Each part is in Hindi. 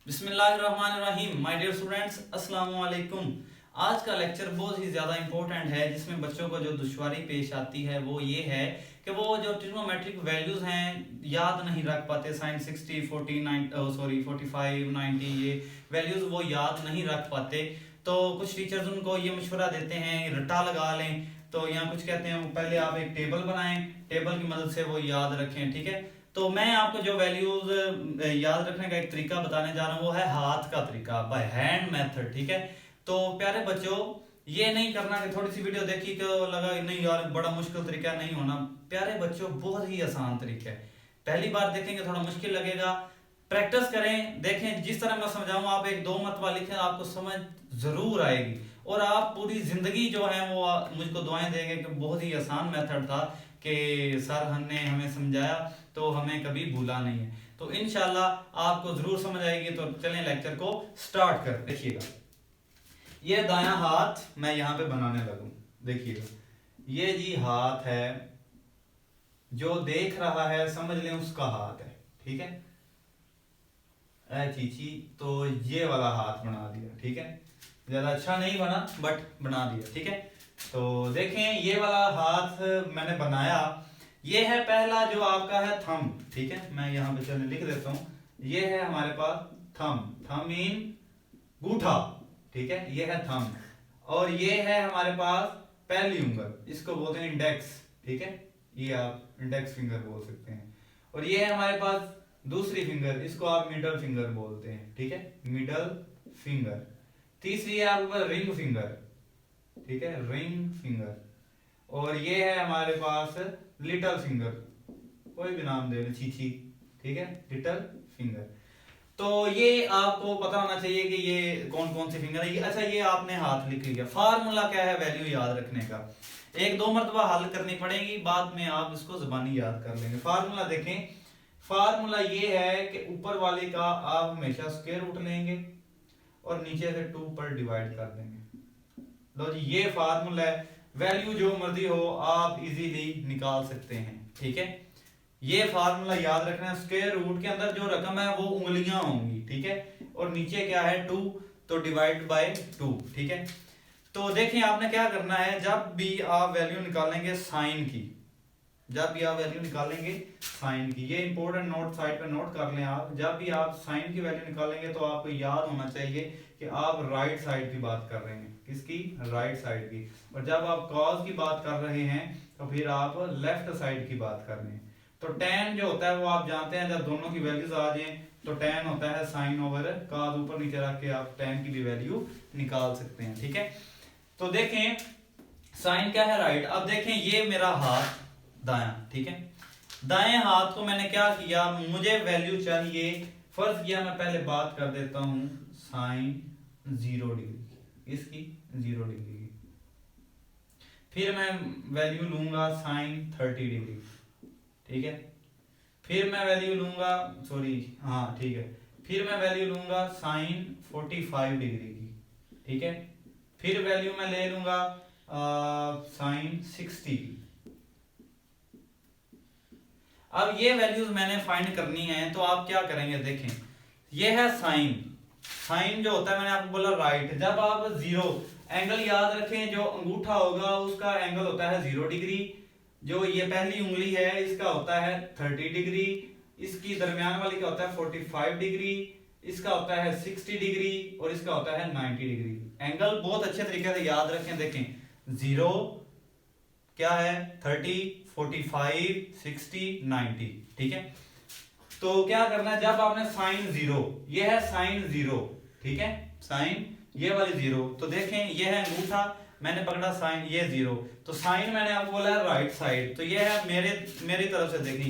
बिस्मिल्लाहिर्रहमानिर्रहीम। माय डियर स्टूडेंट्स, अस्सलाम वालेकुम। आज का लेक्चर बहुत ही ज़्यादा इंपॉर्टेंट है, जिसमें बच्चों को जो दुश्वारी पेश आती है वो ये है कि वो जो ट्रिग्नोमेट्रिक वैल्यूज हैं याद नहीं रख पाते। साइन 60 45 90 ये वैल्यूज वो याद नहीं रख पाते। तो कुछ टीचर्स उनको ये मशवरा देते हैं रट्टा लगा लें। तो यहाँ कुछ कहते हैं पहले आप एक टेबल बनाएं, टेबल की मदद से वो याद रखें। ठीक है, तो मैं आपको जो वैल्यूज याद रखने का एक तरीका बताने जा रहा हूँ वो है हाथ का तरीका, बाय हैंड मेथड। ठीक है, तो प्यारे बच्चों ये नहीं करना कि थोड़ी सी वीडियो देखी तो लगा नहीं यार बड़ा मुश्किल तरीका नहीं होना। प्यारे बच्चों बहुत ही आसान तरीका है, पहली बार देखेंगे थोड़ा मुश्किल लगेगा, प्रैक्टिस करें, देखें जिस तरह मैं समझाऊं आप एक दो मरतबा लिखें आपको समझ जरूर आएगी और आप पूरी जिंदगी जो है वो मुझको दुआएं देंगे कि बहुत ही आसान मेथड था कि सर हमने हमें समझाया तो हमें कभी भूला नहीं है। तो इंशाल्लाह आपको जरूर समझ आएगी। तो चलें लेक्चर को स्टार्ट कर। देखिएगा ये दायां हाथ मैं यहाँ पे बनाने लगूं, देखिएगा ये जी हाथ है, जो देख रहा है समझ लें उसका हाथ है। ठीक है, ऐ चीची, तो ये वाला हाथ बना दिया। ठीक है, ज्यादा अच्छा नहीं बना बट बना दिया। ठीक है, तो देखें ये वाला हाथ मैंने बनाया, ये है पहला जो आपका है थंब। ठीक है, मैं यहाँ पे चलिए लिख देता हूँ, ये है हमारे पास थंब, थंब मीन गूठा। ठीक है, ये है थंब और ये है हमारे पास पहली उंगल, इसको बोलते हैं इंडेक्स। ठीक है, ये आप इंडेक्स फिंगर बोल सकते हैं। और ये है हमारे पास दूसरी फिंगर, इसको आप मिडल फिंगर बोलते हैं। ठीक है, मिडल फिंगर। तीसरी है आपके पास रिंग फिंगर। ठीक है, रिंग फिंगर। और ये है हमारे पास लिटल फिंगर, कोई भी नाम दे छीछी। ठीक है, लिटल फिंगर। तो ये आपको पता होना चाहिए कि ये कौन कौन सी फिंगर है। अच्छा ये आपने हाथ लिख लिया, फार्मूला क्या है वैल्यू याद रखने का, एक दो मरतबा हल करनी पड़ेगी, बाद में आप इसको जुबानी याद कर लेंगे। फार्मूला देखें, फार्मूला ये है कि ऊपर वाले का आप हमेशा स्क्वायर रूट लेंगे और नीचे से 2 पर डिवाइड कर देंगे। लो जी ये फार्मूला है, वैल्यू जो मर्जी हो आप इजीली निकाल सकते हैं। ठीक है, ये फार्मूला याद रखना है, स्क्वायर रूट के अंदर जो रकम है वो उंगलियां होंगी। ठीक है, और नीचे क्या है 2, तो डिवाइड बाय 2। ठीक है, तो देखें आपने क्या करना है, जब भी आप वैल्यू निकालेंगे साइन की, जब भी आप वैल्यू निकालेंगे साइन की, ये इंपॉर्टेंट नोट साइड पे नोट कर लें आप, जब भी आप साइन की वैल्यू निकालेंगे तो आपको याद होना चाहिए कि आप राइट साइड की बात कर रहे हैं। किसकी? राइट साइड की। और जब आप कॉस की बात कर रहे हैं तो फिर आप लेफ्ट साइड की बात कर रहे हैं। तो tan जो होता है वो आप जानते हैं, जब दोनों की वैल्यूज आ जाए तो tan होता है साइन ओवर कॉस, ऊपर नीचे रख के आप tan की भी वैल्यू निकाल सकते हैं। ठीक है, तो देखें साइन क्या है राइट। अब देखें ये मेरा हाथ दायां। ठीक है, दाएं हाथ को मैंने क्या किया, मुझे वैल्यू चाहिए, फर्ज किया मैं पहले बात कर देता हूं साइन 0 डिग्री, इसकी 0 डिग्री की, फिर मैं वैल्यू लूंगा साइन 30 डिग्री। ठीक है, फिर मैं वैल्यू लूंगा हाँ ठीक है, फिर मैं वैल्यू लूंगा साइन 45 डिग्री की। ठीक है, फिर वैल्यू मैं ले लूंगा साइन 60 की। अब ये वैल्यूज मैंने फाइंड करनी है, तो आप क्या करेंगे, देखें ये है साइन, साइन जो होता है मैंने आपको बोला राइट, जब आप 0 एंगल याद रखें, जो अंगूठा होगा उसका एंगल होता है 0 डिग्री, जो ये पहली उंगली है इसका होता है 30 डिग्री, इसकी दरमियान वाली का होता है 45 डिग्री, इसका होता है 60 डिग्री और इसका होता है 90 डिग्री। एंगल बहुत अच्छे तरीके से याद रखें, देखें 0 क्या है 30 45 60 90। ठीक है, तो क्या करना है, जब आपने साइन 0, ये है साइन 0, ठीक है साइन ये वाली 0, तो देखें ये है अंगूठा, मैंने पकड़ा साइन ये 0, तो साइन मैंने आपको बोला है राइट साइड, तो ये है मेरी तरफ से देखें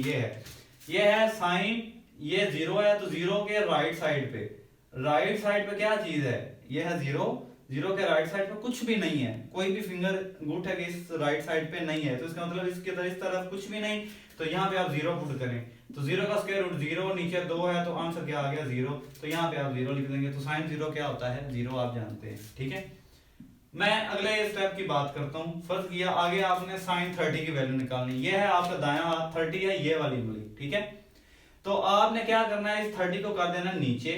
ये है साइन, ये 0 है, तो 0 के राइट साइड पे क्या चीज है, ये है 0, 0 के राइट साइड पे कुछ भी नहीं है, कोई भी फिंगर अंगूठे के इस राइट साइड पे नहीं है, तो इसका मतलब इस तरफ कुछ भी नहीं, तो यहाँ पे आप 0 पुट करें, तो 0 का स्क्वायर रूट 0, नीचे 2 है तो आंसर क्या आ गया 0, तो यहाँ पे आप 0 लिख देंगे। तो साइन 0 क्या होता है 0, आप जानते हैं। ठीक है, मैं अगले स्टेप की बात करता हूँ। फर्ज किया आगे आपने साइन 30 की वैल्यू निकालनी, ये है आपका दायां हाथ, 30 है ये वाली उंगली। ठीक है, तो आपने क्या करना है, इस 30 को कर देना नीचे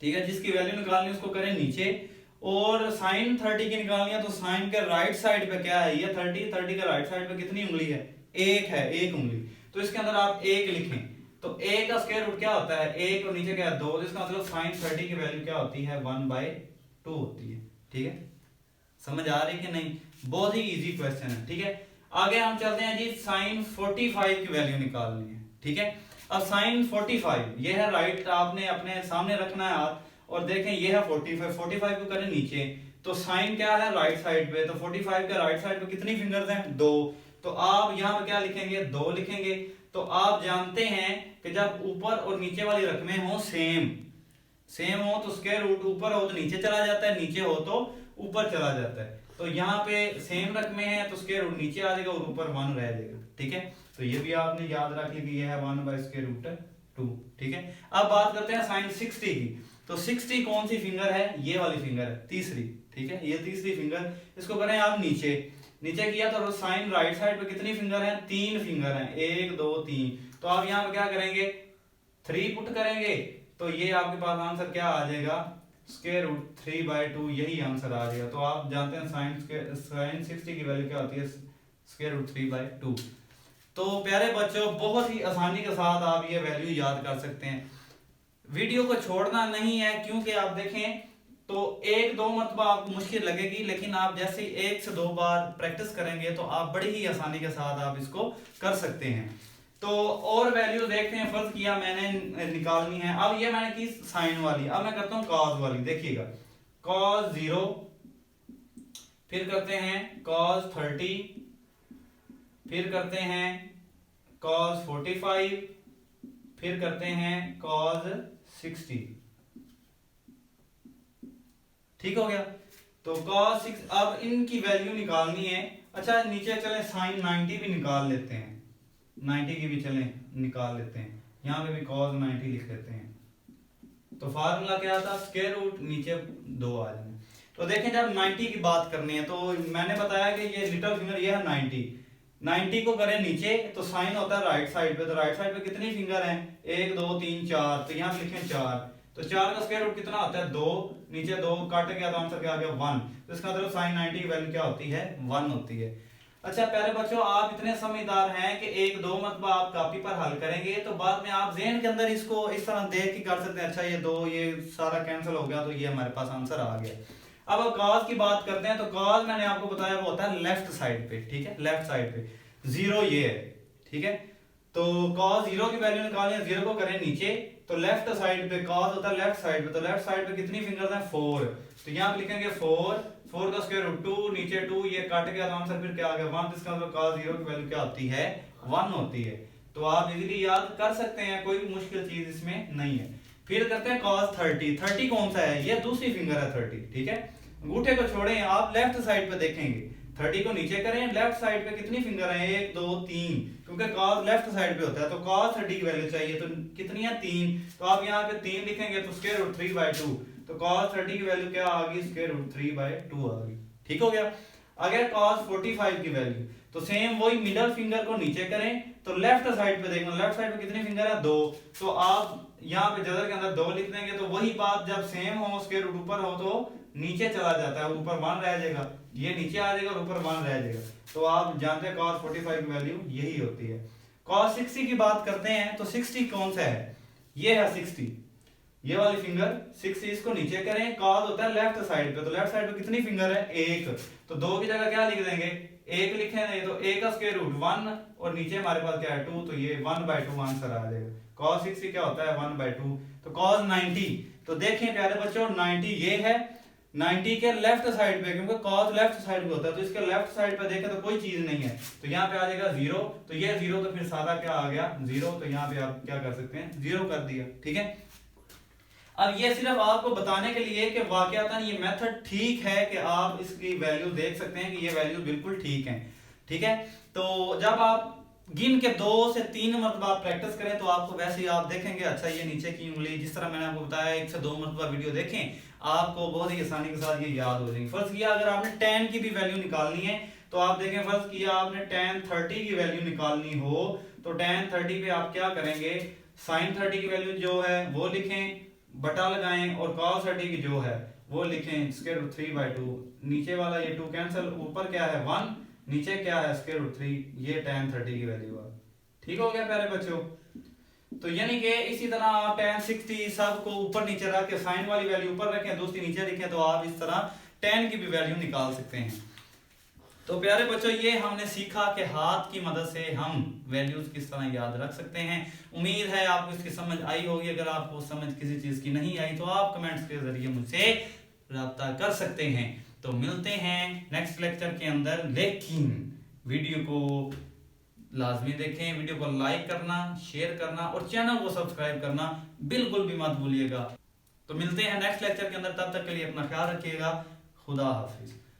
ठीक है, जिसकी वैल्यू निकालनी है उसको करें नीचे, और साइन 30 की निकालनी है तो साइन के राइट साइड पे क्या है, ये 30, 30 के राइट साइड पे कितनी उंगली है, एक है, एक उंगली, तो इसके अंदर आप एक लिखें, तो एक का स्क्वायर रूट क्या होता है, एक, और नीचे क्या है 2, इसका मतलब साइन 30 की वैल्यू क्या होती है, 1/2 होती है। ठीक है, समझ आ रही कि नहीं, बहुत ही इजी क्वेश्चन है। ठीक है, आगे हम चलते हैं जी, साइन 45 की वैल्यू निकालनी है। ठीक है, अब साइन 45 ये है राइट, आपने अपने सामने रखना है हाथ, और देखें ये है 45 को करें नीचे, तो साइन क्या है राइट साइड पे, तो 45 के राइट साइड पे कितनी फिंगर्स हैं, 2, तो आप यहाँ पे क्या लिखेंगे, 2 लिखेंगे। तो आप जानते हैं कि जब ऊपर और नीचे वाली रकमें हो सेम हो तो स्क्वायर रूट ऊपर हो तो नीचे चला जाता है, नीचे हो तो ऊपर चला जाता है। तो यहाँ पे सेम रकमें हैं तो स्क्वायर रूट नीचे आ जाएगा और ऊपर 1 रह जाएगा। ठीक है, तो ये भी आपने याद रख लिया कि ये है 1/√2। ठीक है, अब बात करते हैं साइन 60 की। तो 60 कौन सी फिंगर है, ये वाली फिंगर है, तीसरी। ठीक है, ये तीसरी फिंगर, इसको करें आप नीचे किया तो साइन राइट साइड पे कितनी फिंगर है, 3 फिंगर है, 1 2 3। तो आप यहाँ पे क्या करेंगे, 3 पुट करेंगे, तो ये आपके पास आंसर क्या आ जाएगा, स्क्वायर रूट 3/2, यही आंसर आ जाएगा। तो आप जानते हैं साइन 60 की वैल्यू क्या होती है, स्क्वायर रूट 3/2। तो प्यारे बच्चों, बहुत ही आसानी के साथ आप ये वैल्यू याद कर सकते हैं। वीडियो को छोड़ना नहीं है, क्योंकि आप देखें तो 1-2 मरतबा आपको मुश्किल लगेगी, लेकिन आप जैसे 1 से 2 बार प्रैक्टिस करेंगे तो आप बड़ी ही आसानी के साथ आप इसको कर सकते हैं। तो और वैल्यू देखते हैं, फर्ज किया मैंने निकालनी है, अब ये मैंने की साइन वाली, अब मैं करता हूं कॉस वाली। देखिएगा, कॉस 0, फिर करते हैं कॉस 30, फिर करते हैं कॉस 45, फिर करते हैं कॉस 60। ठीक हो गया, तो cos 6, अब इनकी वैल्यू निकालनी है। अच्छा, नीचे चले साइन 90 भी निकाल लेते हैं, 90 की भी चले निकाल लेते हैं, यहाँ पे भी cos 90 लिख लेते हैं। तो फार्मूला क्या था, स्क्वायर रूट नीचे 2 आ जाए। तो देखें, जब 90 की बात करनी है तो मैंने बताया कि ये लिटिल फिंगर ये है 90 को करें नीचे तो साइन होता है राइट साइड पे, तो राइट साइड पे कितनी फिंगर है, 1 2 3 4, तो यहाँ लिखें 4, तो 4 का स्क्वायर रूट कितना होता है, 2, नीचे 2 काट गया तो आंसर क्या आ गया 1। तो इसका मतलब साइन 90 की वैल्यू क्या होती है, 1 होती है। अच्छा प्यारे बच्चों, आप इतने समझदार हैं कि 1-2 मरतबा आप कॉपी पर हल करेंगे तो बाद में आप ज़हन के अंदर इसको इस तरह देख के कर सकते हैं, अच्छा ये 2 ये सारा कैंसिल हो गया तो ये हमारे पास आंसर आ गया। अब कॉस की बात करते हैं, तो कॉस मैंने आपको बताया वो होता है लेफ्ट साइड पे। ठीक है, लेफ्ट साइड पे 0 ये है। ठीक है, तो cos 0 की वैल्यू निकालनी है, 0 को करें नीचे, तो लेफ्ट साइड पे cos होता है लेफ्ट साइड पे, तो लेफ्ट साइड पे कितनी फिंगर्स हैं, 4, तो यहाँ पे लिखेंगे 4 का स्क्वायर रूट 2, नीचे 2, ये काट गया तो आंसर फिर क्या आ गया 1। इसका मतलब cos 0 की वैल्यू क्या होती है, 1 होती है। तो आप इजीली याद कर सकते हैं, कोई भी मुश्किल चीज इसमें नहीं है। फिर करते हैं cos 30 कौन सा है, ये दूसरी फिंगर है 30। ठीक है, अंगूठे को छोड़ें, आप लेफ्ट साइड पे देखेंगे, 30 को नीचे करें, लेफ्ट साइड पे कितनी फिंगर है, 1 2 3, क्योंकि cos लेफ्ट साइड पे होता है, तो cos 30 की वैल्यू चाहिए, तो कितनी है 3, तो आप यहाँ पे 3 लिखेंगे तो स्क्वायर रूट 3/2, तो cos 30 की वैल्यू क्या आ गई, स्क्वायर रूट 3/2 आ गई। ठीक हो गया। अगर cos 45 की वैल्यू, तो सेम वही मिडल फिंगर को नीचे करें, तो लेफ्ट साइड पे देखना, लेफ्ट साइड पे कितनी फिंगर है, 2, तो आप यहाँ पे जदर के अंदर 2 लिख देंगे, तो वही बात जब सेम हो, स्क्वायर रूट ऊपर हो तो नीचे चला जाता है, ऊपर 1 रह जाएगा, ये नीचे आ जाएगा और ऊपर 1 रह जाएगा। तो आप जानते हैं cos 45 की वैल्यू यही होती है। cos 60 की बात करते हैं, तो 60 कौन सा है, ये है 60, ये वाली फिंगर 60, इसको नीचे करें, cos होता है लेफ्ट साइड पे, तो लेफ्ट साइड पे कितनी फिंगर है, 1, तो 2 की जगह क्या लिख देंगे, 1 लिखे नहीं, तो 1 का स्क्वायर रूट 1 और नीचे हमारे पास क्या है 2, तो ये 1/2 आंसर आ जाएगा। cos 60 क्या होता है, 1/2। तो cos 90, तो देखें प्यारे बच्चों 90 ये है, 90 के लेफ्ट साइड पे, क्योंकि cos लेफ्ट साइड पे होता है, तो इसके लेफ्ट साइड पे देखें तो कोई चीज नहीं है, तो यहाँ पे आ जाएगा 0, तो ये 0, तो फिर सारा क्या आ गया 0, तो यहाँ पे आप क्या कर सकते हैं 0 कर दिया। ठीक है, अब ये सिर्फ आपको बताने के लिए कि वाकयातन ये मेथड ठीक है कि आप इसकी वैल्यू देख सकते हैं कि ये वैल्यू बिल्कुल ठीक है। ठीक है, तो जब आप गिन के 2 से 3 मरतबा प्रैक्टिस करें तो आपको वैसे ही आप देखेंगे, अच्छा ये नीचे की उंगली, जिस तरह मैंने आपको बताया 1 से 2 मरतबा वीडियो देखें, आपको बहुत ही आसानी के साथ ये याद हो जाएगी। फर्ज किया अगर आपने tan की भी वैल्यू निकालनी है, तो आप देखें, फर्ज किया आपने tan 30 की वैल्यू निकालनी हो, तो tan 30 पे आप क्या करेंगे, sin 30 की वैल्यू जो है वो लिखें, बटा लगाएं और cos30 जो है वो लिखें स्क्वायर रूट 3/2, नीचे वाला ये 2 कैंसिल, ऊपर क्या है 1, नीचे क्या है स्क्वायर रूट 3, ये tan30 की वैल्यू है। ठीक हो गया प्यारे बच्चों। तो यानी कि इसी तरह आप tan60 सब को ऊपर नीचे रख के साइन वाली वैल्यू ऊपर रखें, दूसरी नीचे लिखें, तो आप इस तरह tan की भी वैल्यू निकाल सकते हैं। तो प्यारे बच्चों ये हमने सीखा कि हाथ की मदद से हम वैल्यूज किस तरह याद रख सकते हैं। उम्मीद है आपको इसकी समझ आई होगी। अगर आपको समझ किसी चीज की नहीं आई तो आप कमेंट्स के जरिए मुझसे राब्ता कर सकते हैं। तो मिलते हैं नेक्स्ट लेक्चर के अंदर, लेकिन वीडियो को लाजमी देखें, वीडियो को लाइक करना, शेयर करना और चैनल को सब्सक्राइब करना बिल्कुल भी मत भूलिएगा। तो मिलते हैं नेक्स्ट लेक्चर के अंदर, तब तक के लिए अपना ख्याल रखिएगा। खुदा हाफिज।